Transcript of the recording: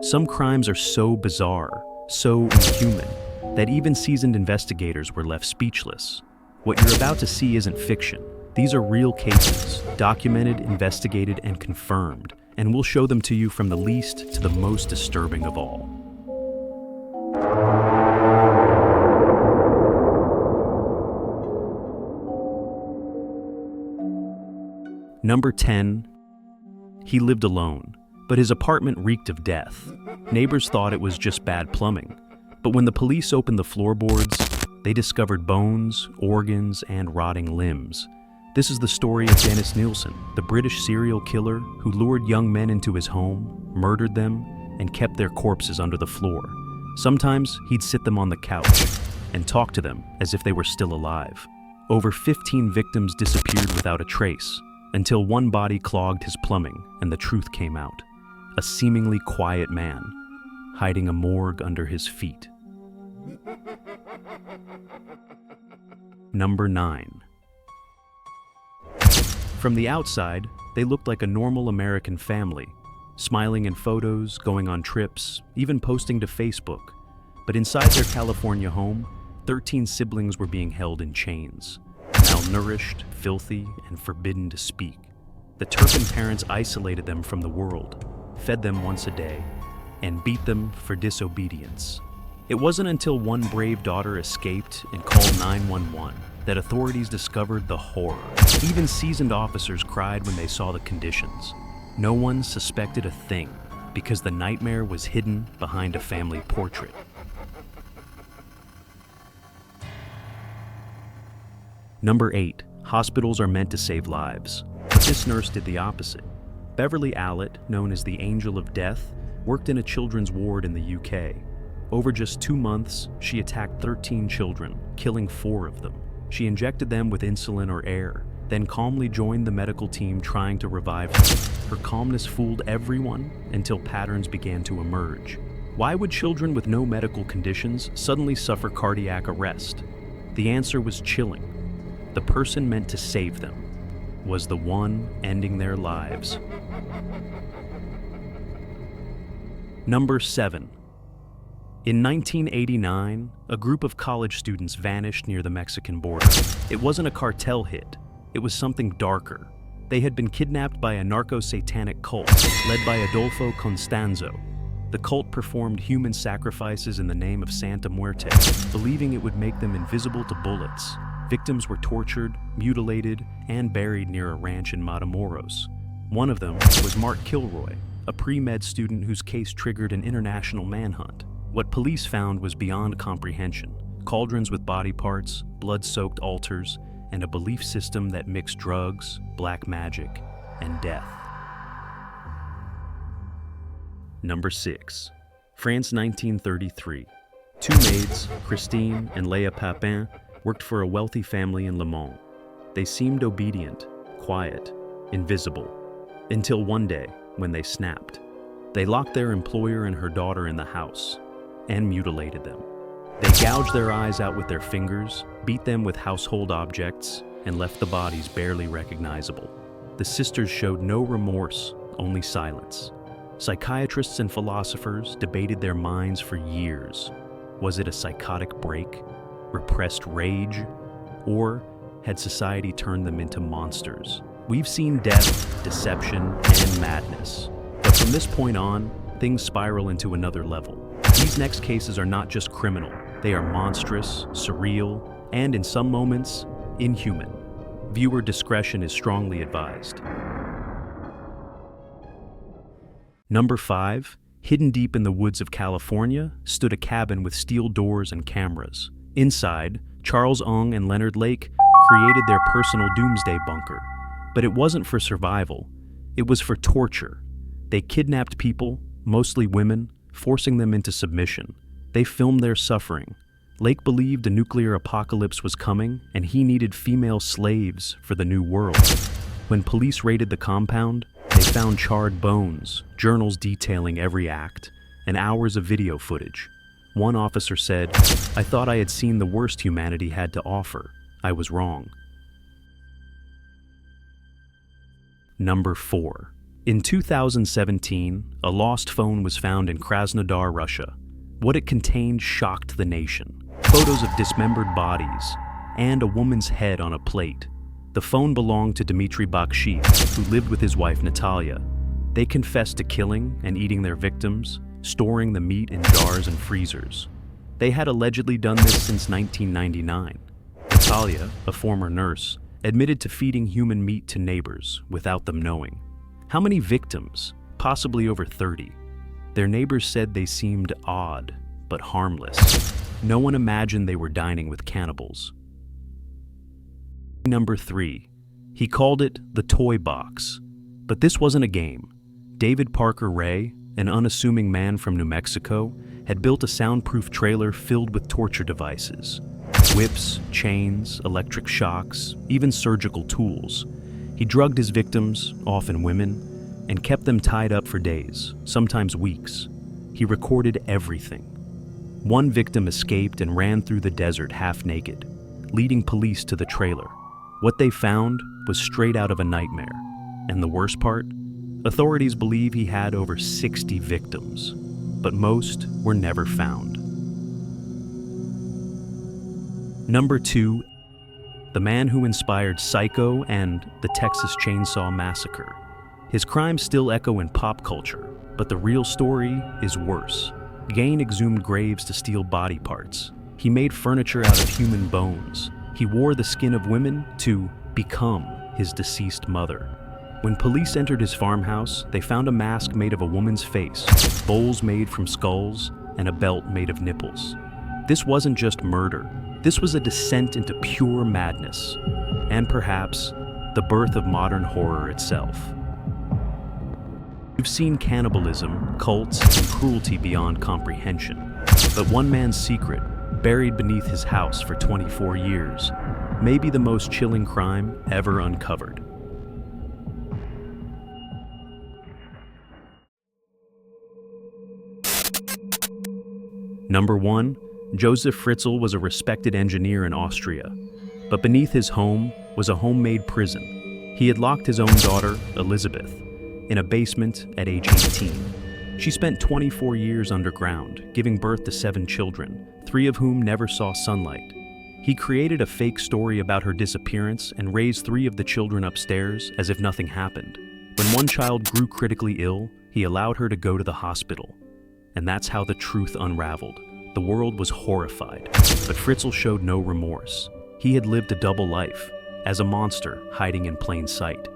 Some crimes are so bizarre, so inhuman, that even seasoned investigators were left speechless. What you're about to see isn't fiction. These are real cases, documented, investigated, and confirmed, and we'll show them to you from the least to the most disturbing of all. Number 10. He lived alone, but his apartment reeked of death. Neighbors thought it was just bad plumbing, but when the police opened the floorboards, they discovered bones, organs, and rotting limbs. This is the story of Dennis Nilsen, the British serial killer who lured young men into his home, murdered them, and kept their corpses under the floor. Sometimes he'd sit them on the couch and talk to them as if they were still alive. Over 15 victims disappeared without a trace, until one body clogged his plumbing and the truth came out. A seemingly quiet man, hiding a morgue under his feet. Number 9. From the outside, they looked like a normal American family, smiling in photos, going on trips, even posting to Facebook. But inside their California home, 13 siblings were being held in chains, malnourished, filthy, and forbidden to speak. The Turpin parents isolated them from the world, fed them once a day, and beat them for disobedience. It wasn't until one brave daughter escaped and called 911 that authorities discovered the horror. Even seasoned officers cried when they saw the conditions. No one suspected a thing because the nightmare was hidden behind a family portrait. Number 8. Hospitals are meant to save lives, but this nurse did the opposite. Beverly Allitt, known as the Angel of Death, worked in a children's ward in the UK. Over just 2 months, she attacked 13 children, killing 4 of them. She injected them with insulin or air, then calmly joined the medical team trying to revive them. Her calmness fooled everyone until patterns began to emerge. Why would children with no medical conditions suddenly suffer cardiac arrest? The answer was chilling. The person meant to save them was the one ending their lives. Number 7. In 1989, a group of college students vanished near the Mexican border. It wasn't a cartel hit, it was something darker. They had been kidnapped by a narco-satanic cult led by Adolfo Constanzo. The cult performed human sacrifices in the name of Santa Muerte, believing it would make them invisible to bullets. Victims were tortured, mutilated, and buried near a ranch in Matamoros. One of them was Mark Kilroy, a pre-med student whose case triggered an international manhunt. What police found was beyond comprehension. Cauldrons with body parts, blood-soaked altars, and a belief system that mixed drugs, black magic, and death. Number 6. France 1933. 2 maids, Christine and Leah Papin, worked for a wealthy family in Le Mans. They seemed obedient, quiet, invisible, until one day when they snapped. They locked their employer and her daughter in the house and mutilated them. They gouged their eyes out with their fingers, beat them with household objects, and left the bodies barely recognizable. The sisters showed no remorse, only silence. Psychiatrists and philosophers debated their minds for years. Was it a psychotic break, repressed rage, or had society turned them into monsters? We've seen death, deception, and madness. But from this point on, things spiral into another level. These next cases are not just criminal. They are monstrous, surreal, and in some moments, inhuman. Viewer discretion is strongly advised. Number 5. Hidden deep in the woods of California stood a cabin with steel doors and cameras. Inside, Charles Ng and Leonard Lake created their personal doomsday bunker. But it wasn't for survival. It was for torture. They kidnapped people, mostly women, forcing them into submission. They filmed their suffering. Lake believed a nuclear apocalypse was coming, and he needed female slaves for the new world. When police raided the compound, they found charred bones, journals detailing every act, and hours of video footage. One officer said, "I thought I had seen the worst humanity had to offer. I was wrong." Number 4. In 2017, a lost phone was found in Krasnodar, Russia. What it contained shocked the nation. Photos of dismembered bodies and a woman's head on a plate. The phone belonged to Dmitry Bakshin, who lived with his wife Natalia. They confessed to killing and eating their victims, storing the meat in jars and freezers. They had allegedly done this since 1999. Natalia, a former nurse, admitted to feeding human meat to neighbors without them knowing. How many victims? Possibly over 30. Their neighbors said they seemed odd, but harmless. No one imagined they were dining with cannibals. Number 3. He called it the toy box. But this wasn't a game. David Parker Ray, an unassuming man from New Mexico, had built a soundproof trailer filled with torture devices. Whips, chains, electric shocks, even surgical tools. He drugged his victims, often women, and kept them tied up for days, sometimes weeks. He recorded everything. One victim escaped and ran through the desert half naked, leading police to the trailer. What they found was straight out of a nightmare. And the worst part? Authorities believe he had over 60 victims, but most were never found. Number 2. The man who inspired Psycho and the Texas Chainsaw Massacre. His crimes still echo in pop culture, but the real story is worse. Gein exhumed graves to steal body parts. He made furniture out of human bones. He wore the skin of women to become his deceased mother. When police entered his farmhouse, they found a mask made of a woman's face, bowls made from skulls, and a belt made of nipples. This wasn't just murder. This was a descent into pure madness, and perhaps the birth of modern horror itself. We've seen cannibalism, cults, and cruelty beyond comprehension. But one man's secret, buried beneath his house for 24 years, may be the most chilling crime ever uncovered. Number 1. Joseph Fritzl was a respected engineer in Austria, but beneath his home was a homemade prison. He had locked his own daughter, Elizabeth, in a basement at age 18. She spent 24 years underground, giving birth to 7 children, 3 of whom never saw sunlight. He created a fake story about her disappearance and raised 3 of the children upstairs as if nothing happened. When one child grew critically ill, he allowed her to go to the hospital. And that's how the truth unraveled. The world was horrified, but Fritzl showed no remorse. He had lived a double life, as a monster hiding in plain sight.